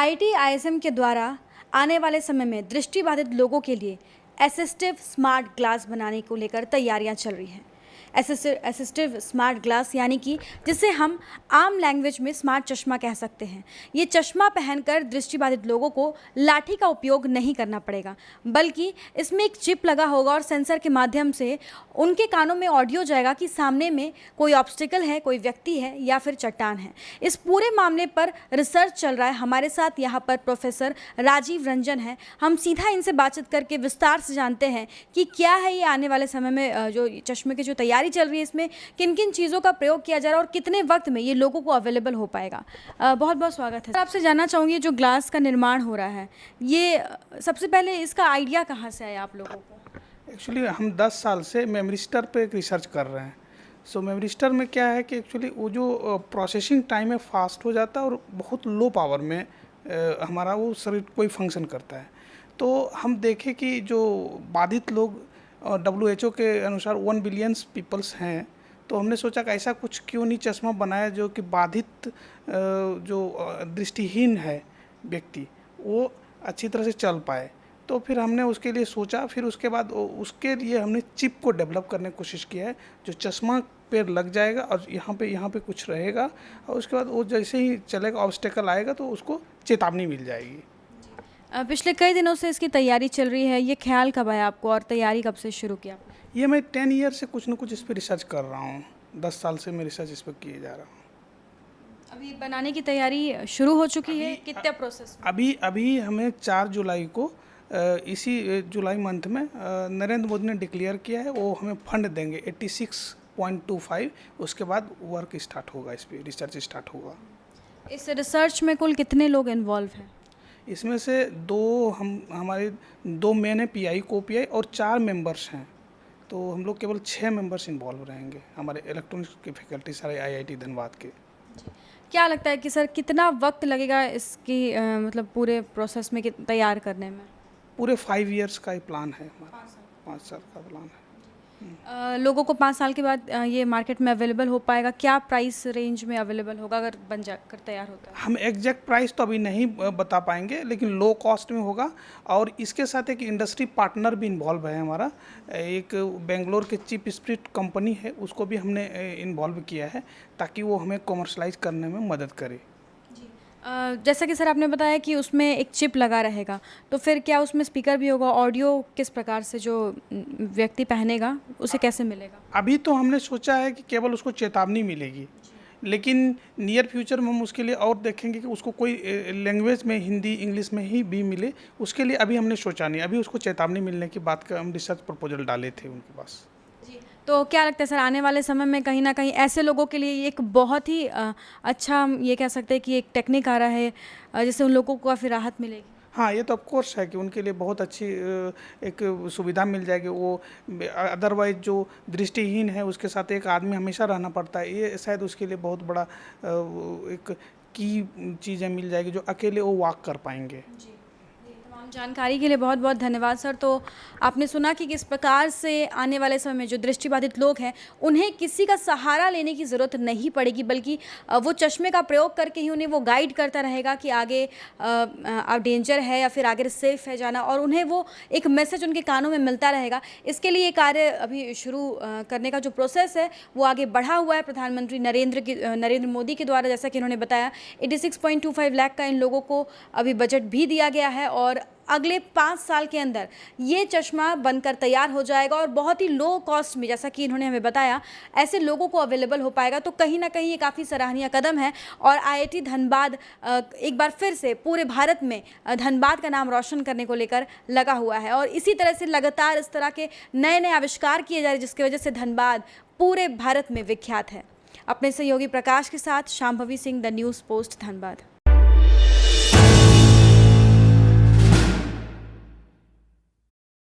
IIT ISM के द्वारा आने वाले समय में दृष्टिबाधित लोगों के लिए असिस्टिव स्मार्ट ग्लास बनाने को लेकर तैयारियां चल रही हैं। असिस्टिव स्मार्ट ग्लास यानी कि जिसे हम आम लैंग्वेज में स्मार्ट चश्मा कह सकते हैं। ये चश्मा पहनकर दृष्टिबाधित लोगों को लाठी का उपयोग नहीं करना पड़ेगा, बल्कि इसमें एक चिप लगा होगा और सेंसर के माध्यम से उनके कानों में ऑडियो जाएगा कि सामने में कोई ऑब्स्टिकल है, कोई व्यक्ति है या फिर चट्टान है। इस पूरे मामले पर रिसर्च चल रहा है। हमारे साथ यहाँ पर प्रोफेसर राजीव रंजन है। हम सीधा इनसे बातचीत करके विस्तार से जानते हैं कि क्या है ये आने वाले समय में जो चश्मे की जो तैयारी चल रही है, इसमें किन किन चीज़ों का प्रयोग किया जा रहा है और कितने वक्त में ये लोगों को अवेलेबल हो पाएगा। बहुत बहुत स्वागत है। आपसे जानना चाहूँगी, जो ग्लास का निर्माण हो रहा है, ये सबसे पहले इसका आइडिया कहाँ से आया आप लोगों को? एक्चुअली हम 10 साल से मेमोरिस्टर पे एक रिसर्च कर रहे हैं। मेमोरिस्टर में क्या है कि एक्चुअली वो जो प्रोसेसिंग टाइम है फास्ट हो जाता है और बहुत लो पावर में हमारा वो शरीर कोई फंक्शन करता है। तो हम देखें कि जो बाधित लोग WHO के अनुसार 1 बिलियन पीपल्स हैं, तो हमने सोचा कि ऐसा कुछ क्यों नहीं चश्मा बनाया जो कि बाधित जो दृष्टिहीन है व्यक्ति वो अच्छी तरह से चल पाए। तो फिर हमने उसके लिए सोचा, फिर उसके बाद उसके लिए हमने चिप को डेवलप करने की कोशिश किया है जो चश्मा पे लग जाएगा और यहाँ पे कुछ रहेगा और उसके बाद वो जैसे ही चलेगा, ऑब्स्टेकल आएगा तो उसको चेतावनी मिल जाएगी। पिछले कई दिनों से इसकी तैयारी चल रही है। ये ख्याल कब आया आपको और तैयारी कब से शुरू किया? ये मैं 10 ईयर से कुछ न कुछ इस पर रिसर्च कर रहा हूँ। 10 साल से मैं रिसर्च इस पर किए जा रहा हूँ। अभी बनाने की तैयारी शुरू हो चुकी है? कितना प्रोसेस? अभी हमें 4 जुलाई को इसी जुलाई मंथ में नरेंद्र मोदी ने डिक्लेयर किया है, वो हमें फंड देंगे 86.25। उसके बाद वर्क स्टार्ट होगा, इस पर रिसर्च स्टार्ट होगा। इस रिसर्च में कुल कितने लोग इन्वॉल्व हैं? इसमें से हमारे 2 मेन है, PI को PI और 4 मेंबर्स हैं। तो हम लोग केवल 6 मेंबर्स इन्वॉल्व रहेंगे, हमारे इलेक्ट्रॉनिक्स के फैकल्टी सारे IIT धनबाद के। क्या लगता है कि सर कितना वक्त लगेगा इसकी मतलब पूरे प्रोसेस में तैयार करने में? पूरे 5 ईयर्स का ही प्लान है हमारा। 5 साल का प्लान है। लोगों को 5 साल के बाद ये मार्केट में अवेलेबल हो पाएगा? क्या प्राइस रेंज में अवेलेबल होगा अगर बन जाकर तैयार होता है? हम एग्जैक्ट प्राइस तो अभी नहीं बता पाएंगे, लेकिन लो कॉस्ट में होगा। और इसके साथ एक इंडस्ट्री पार्टनर भी इन्वॉल्व है हमारा। एक बेंगलोर के चिप स्प्रिट कंपनी है, उसको भी हमने इन्वॉल्व किया है ताकि वो हमें कॉमर्शलाइज करने में मदद करे। जैसा कि सर आपने बताया कि उसमें एक चिप लगा रहेगा, तो फिर क्या उसमें स्पीकर भी होगा? ऑडियो किस प्रकार से जो व्यक्ति पहनेगा उसे कैसे मिलेगा? अभी तो हमने सोचा है कि केवल उसको चेतावनी मिलेगी, लेकिन नियर फ्यूचर में हम उसके लिए और देखेंगे कि उसको कोई लैंग्वेज में, हिंदी इंग्लिश में ही भी मिले। उसके लिए अभी हमने सोचा नहीं, अभी उसको चेतावनी मिलने की बात का हम रिसर्च प्रपोजल डाले थे उनके पास। तो क्या लगता है सर, आने वाले समय में कहीं ना कहीं ऐसे लोगों के लिए एक बहुत ही अच्छा, हम ये कह सकते हैं कि एक टेक्निक आ रहा है जिससे उन लोगों को काफ़ी राहत मिलेगी? हाँ, ये तो ऑफकोर्स है कि उनके लिए बहुत अच्छी एक सुविधा मिल जाएगी। वो अदरवाइज जो दृष्टिहीन है उसके साथ एक आदमी हमेशा रहना पड़ता है, ये शायद उसके लिए बहुत बड़ा एक की चीज़ें मिल जाएगी जो अकेले वो वॉक कर पाएंगे। जानकारी के लिए बहुत बहुत धन्यवाद सर। तो आपने सुना कि किस प्रकार से आने वाले समय में जो दृष्टिबाधित लोग हैं उन्हें किसी का सहारा लेने की ज़रूरत नहीं पड़ेगी, बल्कि वो चश्मे का प्रयोग करके ही उन्हें वो गाइड करता रहेगा कि आगे डेंजर है या फिर आगे सेफ है जाना, और उन्हें वो एक मैसेज उनके कानों में मिलता रहेगा। इसके लिए कार्य अभी शुरू करने का जो प्रोसेस है वो आगे बढ़ा हुआ है। प्रधानमंत्री नरेंद्र मोदी के द्वारा, जैसा कि उन्होंने बताया, 86.25 लाख का इन लोगों को अभी बजट भी दिया गया है और अगले 5 साल के अंदर ये चश्मा बनकर तैयार हो जाएगा और बहुत ही लो कॉस्ट में, जैसा कि इन्होंने हमें बताया, ऐसे लोगों को अवेलेबल हो पाएगा। तो कहीं ना कहीं ये काफ़ी सराहनीय कदम है और IIT धनबाद एक बार फिर से पूरे भारत में धनबाद का नाम रोशन करने को लेकर लगा हुआ है और इसी तरह से लगातार इस तरह के नए नए आविष्कार किए जा रहे हैं, जिसकी वजह से धनबाद पूरे भारत में विख्यात है। अपने सहयोगी प्रकाश के साथ Shambhavi Singh, the news post, Dhanbad.